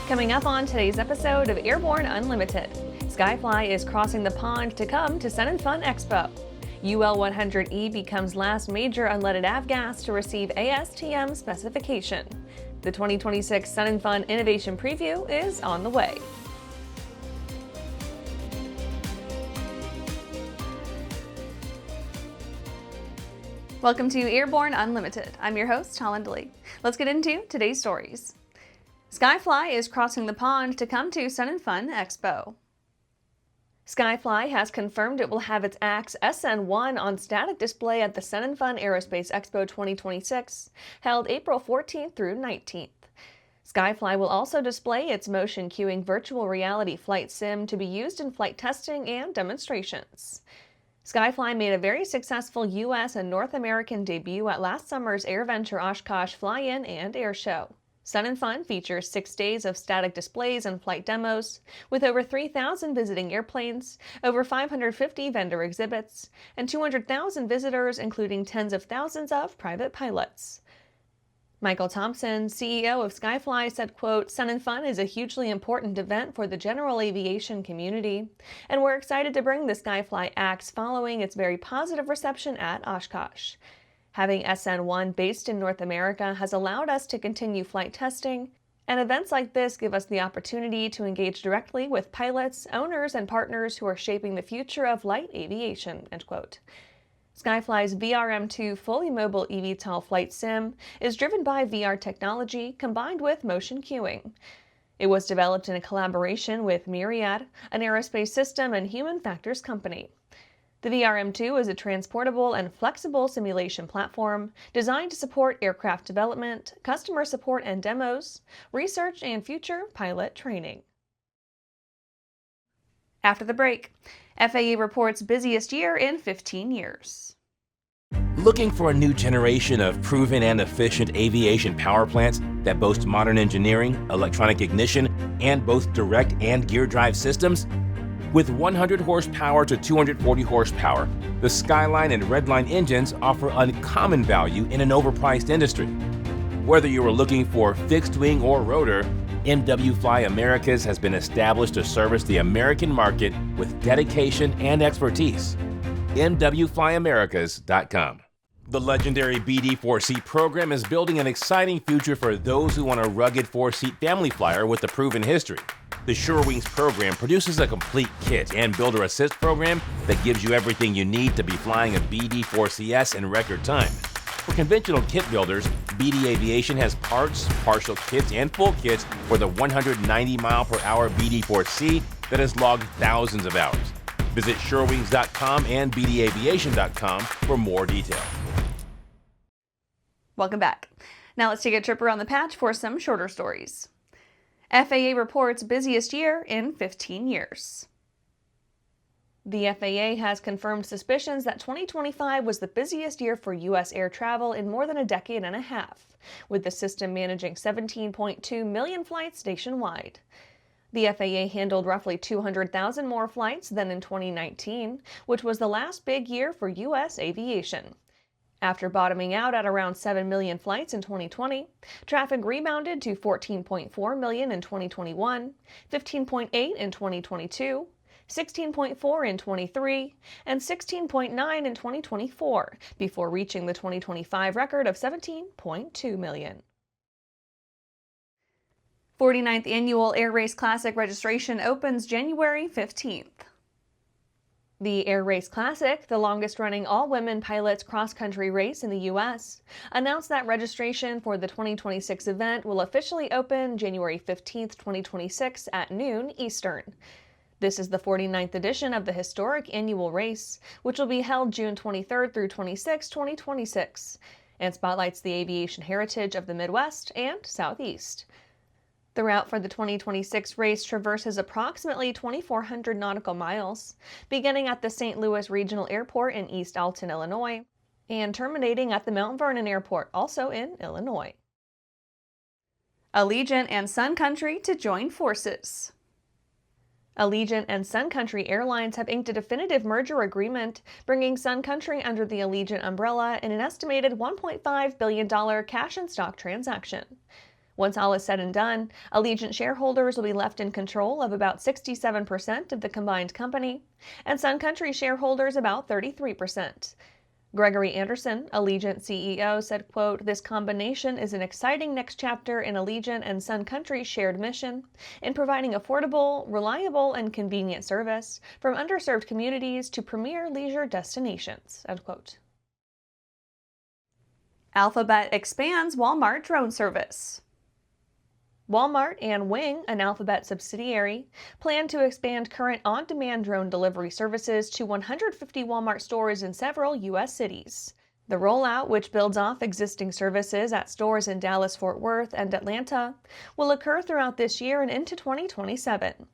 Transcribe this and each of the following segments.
Coming up on today's episode of Airborne Unlimited, Skyfly is crossing the pond to come to SnF Expo. UL100E becomes last major unleaded avgas to receive ASTM specification. The 2026 SnF Innovation Preview is on the way. Welcome to Airborne Unlimited. I'm your host, Holland Lee. Let's get into today's stories. Skyfly is crossing the pond to come to SnF Expo. Skyfly has confirmed it will have its AX SN1 on static display at the SnF Aerospace Expo 2026, held April 14th through 19th. Skyfly will also display its motion cueing virtual reality flight sim to be used in flight testing and demonstrations. Skyfly made a very successful U.S. and North American debut at last summer's AirVenture Oshkosh Fly-In and Air Show. SnF features 6 days of static displays and flight demos, with over 3,000 visiting airplanes, over 550 vendor exhibits, and 200,000 visitors, including tens of thousands of private pilots. Michael Thompson, CEO of Skyfly, said, quote, SnF is a hugely important event for the general aviation community, and we're excited to bring the Skyfly AX following its very positive reception at Oshkosh. Having SN1 based in North America has allowed us to continue flight testing, and events like this give us the opportunity to engage directly with pilots, owners, and partners who are shaping the future of light aviation, end quote. Skyfly's VRM2 fully mobile eVTOL flight sim is driven by VR technology combined with motion cueing. It was developed in a collaboration with Myriad, an aerospace system and human factors company. The VRM2 is a transportable and flexible simulation platform designed to support aircraft development, customer support and demos, research, and future pilot training. After the break, FAA reports busiest year in 15 years. Looking for a new generation of proven and efficient aviation power plants that boast modern engineering, electronic ignition, and both direct and gear drive systems? With 100 horsepower to 240 horsepower, the Skyline and Redline engines offer uncommon value in an overpriced industry. Whether you are looking for fixed wing or rotor, MW Fly Americas has been established to service the American market with dedication and expertise. MWFlyAmericas.com. The legendary BD4C program is building an exciting future for those who want a rugged 4-seat family flyer with a proven history. The SureWings program produces a complete kit and builder assist program that gives you everything you need to be flying a BD4CS in record time. For conventional kit builders, BD Aviation has parts, partial kits, and full kits for the 190-mile-per-hour BD4C that has logged thousands of hours. Visit SureWings.com and BDAviation.com for more detail. Welcome back. Now let's take a trip around the patch for some shorter stories. FAA reports busiest year in 15 years. The FAA has confirmed suspicions that 2025 was the busiest year for U.S. air travel in more than a decade and a half, with the system managing 17.2 million flights nationwide. The FAA handled roughly 200,000 more flights than in 2019, which was the last big year for U.S. aviation. After bottoming out at around 7 million flights in 2020, traffic rebounded to 14.4 million in 2021, 15.8 in 2022, 16.4 in 23, and 16.9 in 2024, before reaching the 2025 record of 17.2 million. 49th Annual Air Race Classic registration opens January 15th. The Air Race Classic, the longest-running all-women pilots cross-country race in the U.S., announced that registration for the 2026 event will officially open January 15, 2026 at noon Eastern. This is the 49th edition of the historic annual race, which will be held June 23 through 26, 2026, and spotlights the aviation heritage of the Midwest and Southeast. The route for the 2026 race traverses approximately 2,400 nautical miles, beginning at the St. Louis Regional Airport in East Alton, Illinois, and terminating at the Mount Vernon Airport, also in Illinois. Allegiant and Sun Country to join forces. Allegiant and Sun Country Airlines have inked a definitive merger agreement, bringing Sun Country under the Allegiant umbrella in an estimated $1.5 billion cash and stock transaction. Once all is said and done, Allegiant shareholders will be left in control of about 67% of the combined company, and Sun Country shareholders about 33%. Gregory Anderson, Allegiant CEO, said, quote, "This combination is an exciting next chapter in Allegiant and Sun Country's shared mission in providing affordable, reliable, and convenient service from underserved communities to premier leisure destinations," end quote. Alphabet expands Walmart drone service. Walmart and Wing, an Alphabet subsidiary, plan to expand current on-demand drone delivery services to 150 Walmart stores in several U.S. cities. The rollout, which builds off existing services at stores in Dallas, Fort Worth, and Atlanta, will occur throughout this year and into 2027.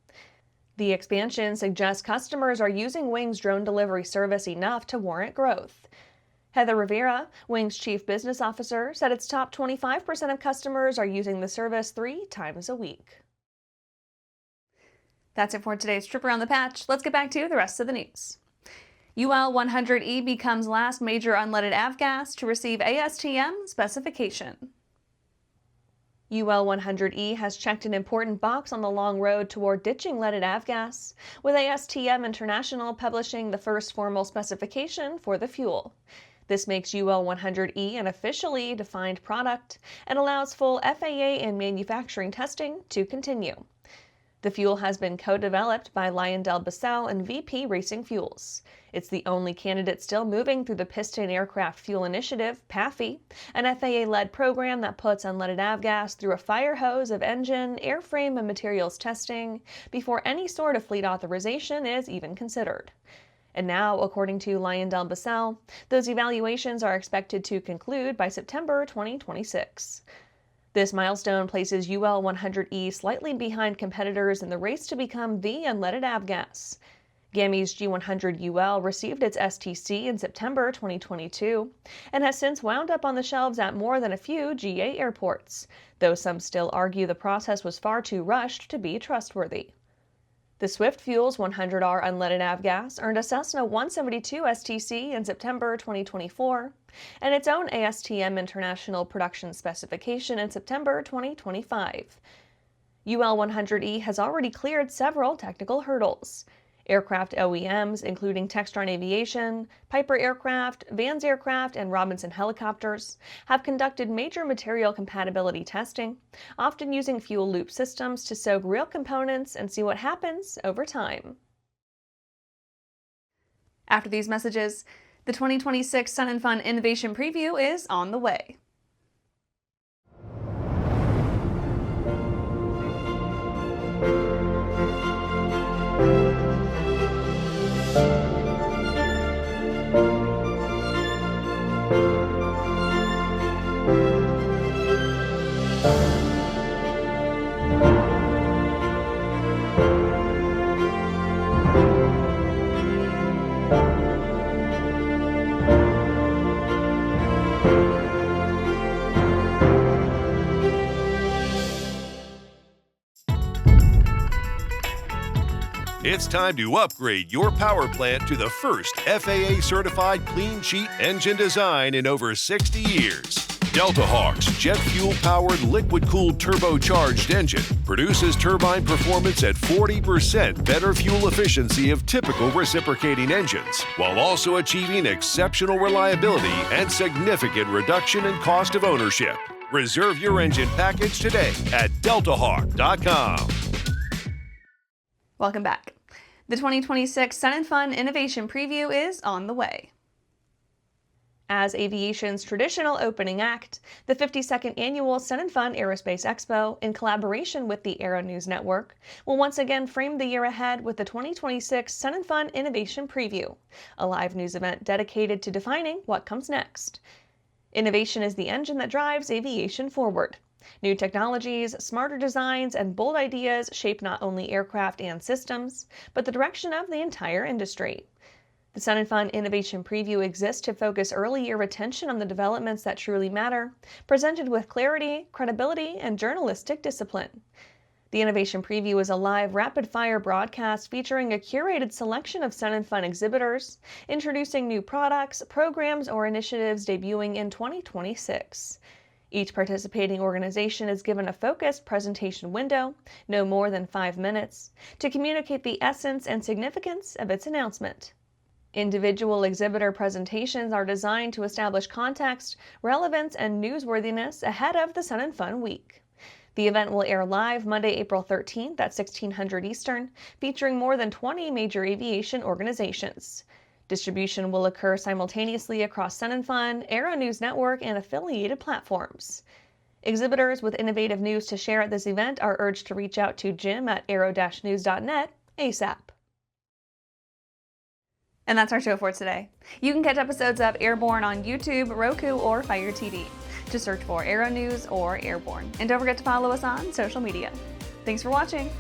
The expansion suggests customers are using Wing's drone delivery service enough to warrant growth. Heather Rivera, Wing's chief business officer, said its top 25% of customers are using the service 3 times a week. That's it for today's trip around the patch. Let's get back to the rest of the news. UL100E becomes last major unleaded avgas to receive ASTM specification. UL100E has checked an important box on the long road toward ditching leaded avgas, with ASTM International publishing the first formal specification for the fuel. This makes UL100E an officially defined product and allows full FAA and manufacturing testing to continue. The fuel has been co-developed by LyondellBasell and VP Racing Fuels. It's the only candidate still moving through the Piston Aircraft Fuel Initiative, PAFI, an FAA-led program that puts unleaded avgas through a fire hose of engine, airframe, and materials testing before any sort of fleet authorization is even considered. And now, according to LyondellBasell, those evaluations are expected to conclude by September 2026. This milestone places UL100E slightly behind competitors in the race to become the unleaded avgas. GAMI's G100UL received its STC in September 2022 and has since wound up on the shelves at more than a few GA airports, though some still argue the process was far too rushed to be trustworthy. The Swift Fuels 100R unleaded avgas earned a Cessna 172 STC in September 2024 and its own ASTM International Production Specification in September 2025. UL100E has already cleared several technical hurdles. Aircraft OEMs, including Textron Aviation, Piper Aircraft, Vans Aircraft, and Robinson Helicopters, have conducted major material compatibility testing, often using fuel loop systems to soak real components and see what happens over time. After these messages, the 2026 Sun and Fun Innovation Preview is on the way. It's time to upgrade your power plant to the first FAA-certified clean sheet engine design in over 60 years. Delta Hawk's jet fuel-powered liquid-cooled turbocharged engine produces turbine performance at 40% better fuel efficiency of typical reciprocating engines, while also achieving exceptional reliability and significant reduction in cost of ownership. Reserve your engine package today at deltahawk.com. Welcome back. The 2026 Sun and Fun Innovation Preview is on the way. As aviation's traditional opening act, the 52nd Annual Sun and Fun Aerospace Expo, in collaboration with the Aero-News Network, will once again frame the year ahead with the 2026 Sun and Fun Innovation Preview, a live news event dedicated to defining what comes next. Innovation is the engine that drives aviation forward. New technologies, smarter designs, and bold ideas shape not only aircraft and systems, but the direction of the entire industry. The Sun and Fun Innovation Preview exists to focus early year attention on the developments that truly matter, presented with clarity, credibility, and journalistic discipline. The Innovation Preview is a live, rapid-fire broadcast featuring a curated selection of Sun and Fun exhibitors, introducing new products, programs, or initiatives debuting in 2026. Each participating organization is given a focused presentation window, no more than 5 minutes, to communicate the essence and significance of its announcement. Individual exhibitor presentations are designed to establish context, relevance, and newsworthiness ahead of the Sun and Fun Week. The event will air live Monday, April 13th at 1600 Eastern, featuring more than 20 major aviation organizations. Distribution will occur simultaneously across Sun and Fun, Aero-News Network, and affiliated platforms. Exhibitors with innovative news to share at this event are urged to reach out to Jim at aero-news.net ASAP. And that's our show for today. You can catch episodes of Airborne on YouTube, Roku, or Fire TV. Just search for Aero-News or Airborne. And don't forget to follow us on social media. Thanks for watching.